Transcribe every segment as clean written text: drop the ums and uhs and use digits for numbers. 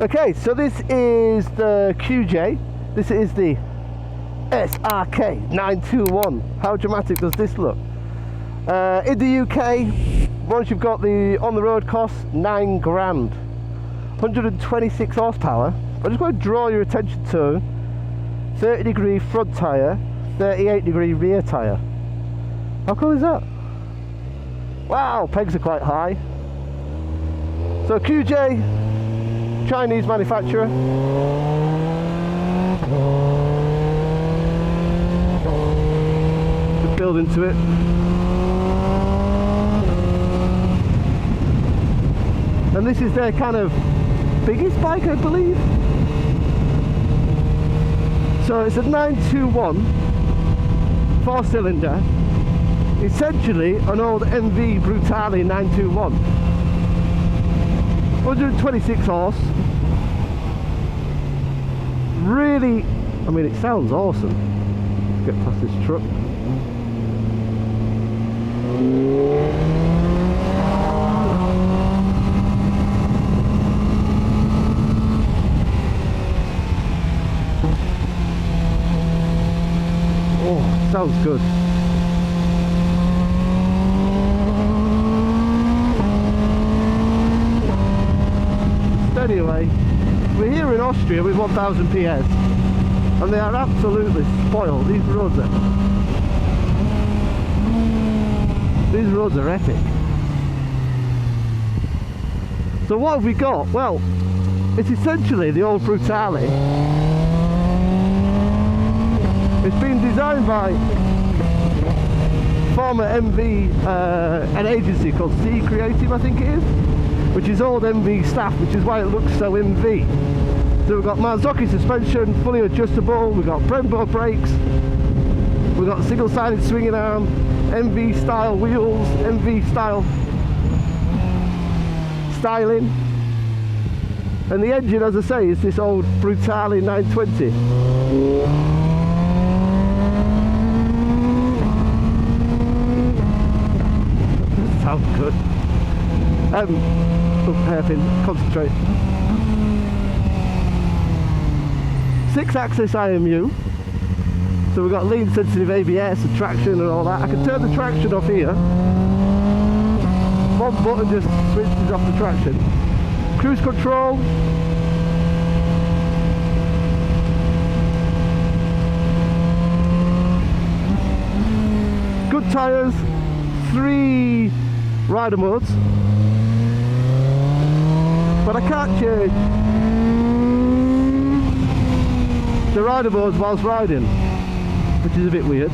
Okay, so this is the QJ. This is the SRK 921. How dramatic does this look? In the UK, once you've got the on-the-road cost, 9 grand. 126 horsepower. I'm just going to draw your attention to 30-degree front tyre, 38-degree rear tyre. How cool is that? Wow, pegs are quite high. So QJ, Chinese manufacturer. Just build into it. And this is their kind of biggest bike, I believe. So it's a 921 4-cylinder, essentially an old MV Brutale 921. 126 horse. Really, I mean, it sounds awesome. Let's get past this truck. Oh, sounds good. Anyway, we're here in Austria with 1000 PS and they are absolutely spoiled. These roads are epic. So what have we got? Well, it's essentially the old Brutale. It's been designed by former MV, an agency called C Creative, I think it is, which is old MV staff, which is why it looks so MV. So we've got Marzocchi suspension, fully adjustable, we've got Brembo brakes, we've got single-sided swinging arm, MV style wheels, MV style styling. And the engine, as I say, is this old Brutale 920. Sounds good. Hairpin, concentrate. 6-axis IMU. So we've got lean sensitive ABS and traction and all that. I can turn the traction off here. One button just switches off the traction. Cruise control. Good tyres. 3 rider modes. But I can't change the rider modes whilst riding, which is a bit weird.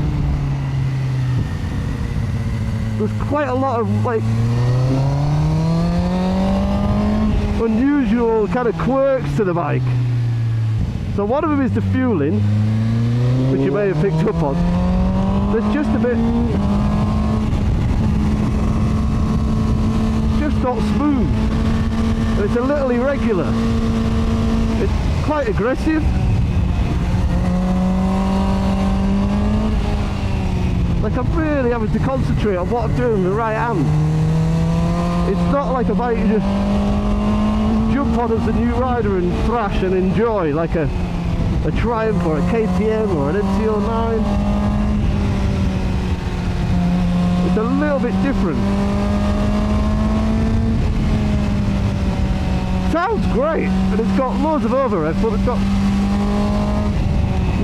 There's quite a lot of like unusual kind of quirks to the bike. So one of them is the fueling, which you may have picked up on. There's just a bit, it's just not smooth. It's a little irregular. It's quite aggressive. Like I'm really having to concentrate on what I'm doing with the right hand. It's not like a bike you just jump on as a new rider and thrash and enjoy, like a Triumph or a KTM or an NT09. It's a little bit different. Sounds great, and it's got loads of overhead, but it's got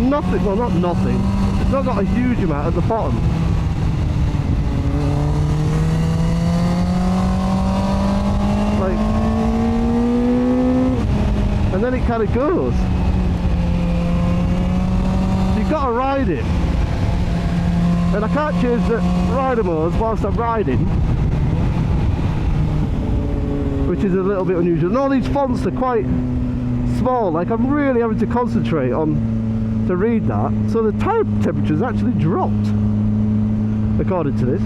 nothing, well not nothing, it's not got a huge amount at the bottom. Like, and then it kind of goes. So you've got to ride it. And I can't change the rider modes whilst I'm riding, which is a little bit unusual. And all these fonts are quite small, like I'm really having to concentrate on to read that. So the tyre temperature's actually dropped, according to this.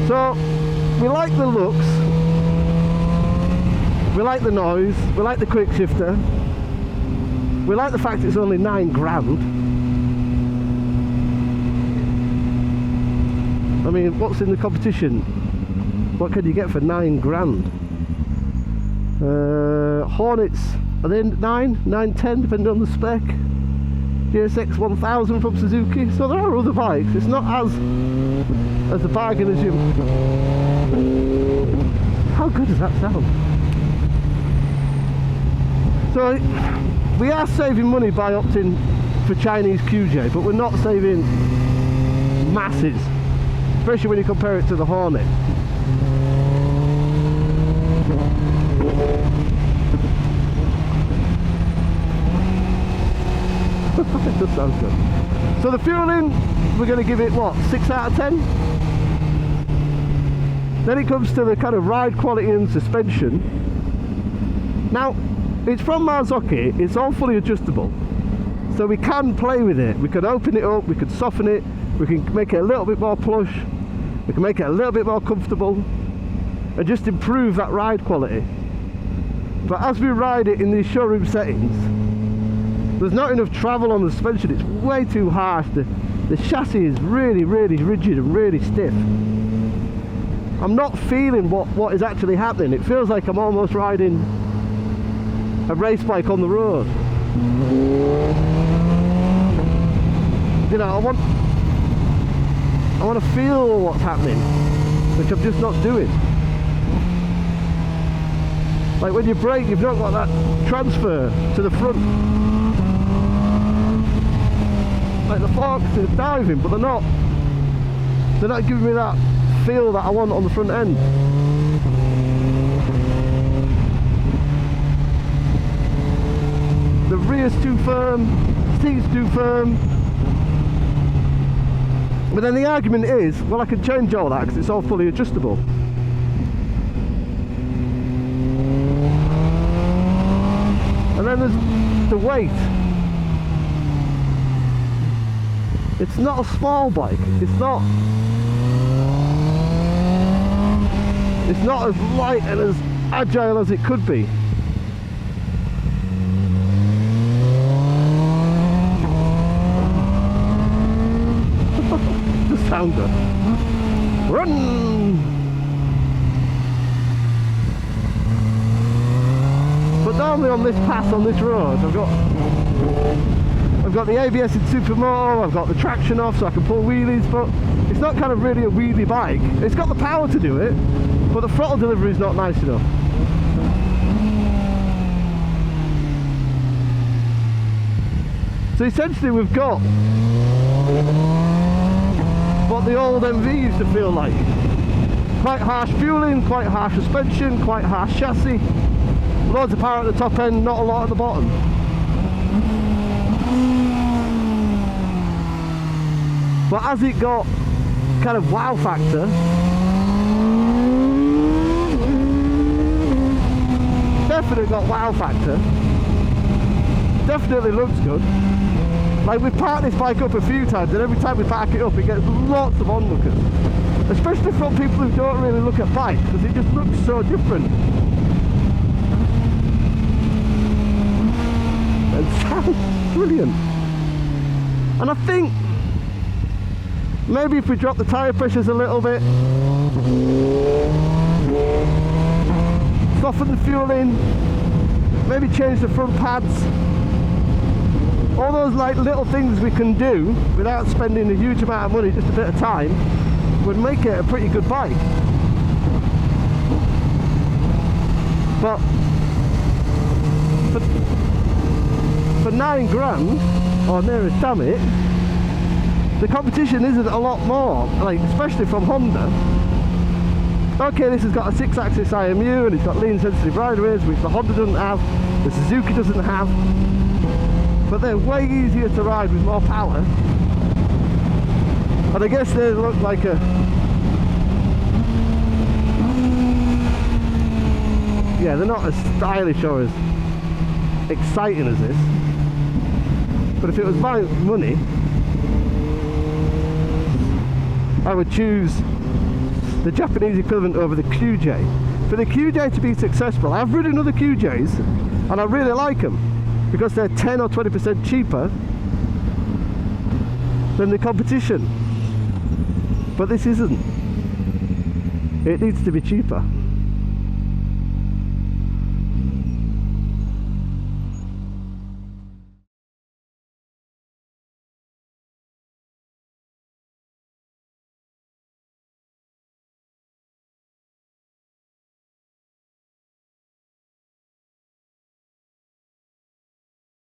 So, we like the looks, we like the noise, we like the quickshifter, we like the fact it's only 9 grand. I mean, what's in the competition? what can you get for 9 grand? Hornets, are they 9, 10, depending on the spec. GSX 1000 from Suzuki. So there are other bikes. It's not as a bargain as you. How good does that sound? So we are saving money by opting for Chinese QJ, but we're not saving masses, especially when you compare it to the Hornet. It does sound good. So the fueling, we're going to give it what, 6 out of 10? Then it comes to the kind of ride quality and suspension. Now, it's from Marzocchi, it's all fully adjustable, so we can play with it. We can open it up, we can soften it, we can make it a little bit more plush, we can make it a little bit more comfortable, and just improve that ride quality. But as we ride it in these showroom settings, there's not enough travel on the suspension. It's way too harsh. The chassis is really, really rigid and really stiff. I'm not feeling what is actually happening. It feels like I'm almost riding a race bike on the road. You know, I want to feel what's happening, which I'm just not doing. Like when you brake, you've not got that transfer to the front. Like the forks are diving, but they're not giving me that feel that I want on the front end. The rear's too firm, seat's too firm. But then the argument is, well, I can change all that because it's all fully adjustable. And then there's the weight. It's not a small bike. It's not as light and as agile as it could be. Just sound good. Run! But normally on this pass, on this road, I've got the ABS in Supermoto, I've got the traction off so I can pull wheelies, but it's not kind of really a wheelie bike. It's got the power to do it, but the throttle delivery is not nice enough. So essentially we've got what the old MV used to feel like. Quite harsh fueling, quite harsh suspension, quite harsh chassis, loads of power at the top end, not a lot at the bottom. But as it got kind of wow factor, definitely got wow factor, definitely looks good. Like we've parked this bike up a few times, and every time we park it up it gets lots of onlookers, especially from people who don't really look at bikes, because it just looks so different and sounds brilliant. And I think maybe if we drop the tyre pressures a little bit, soften the fueling, maybe change the front pads, all those like little things we can do without spending a huge amount of money, just a bit of time, would make it a pretty good bike. But for 9 grand, or nearest damn it, the competition isn't a lot more, like especially from Honda. Okay, this has got a 6-axis IMU and it's got lean sensitive ride weights, which the Honda doesn't have, the Suzuki doesn't have, but they're way easier to ride with more power. And I guess they look like a, yeah, they're not as stylish or as exciting as this. But if it was my money, I would choose the Japanese equivalent over the QJ. For the QJ to be successful, I've ridden other QJs and I really like them because they're 10 or 20% cheaper than the competition. But this isn't. It needs to be cheaper.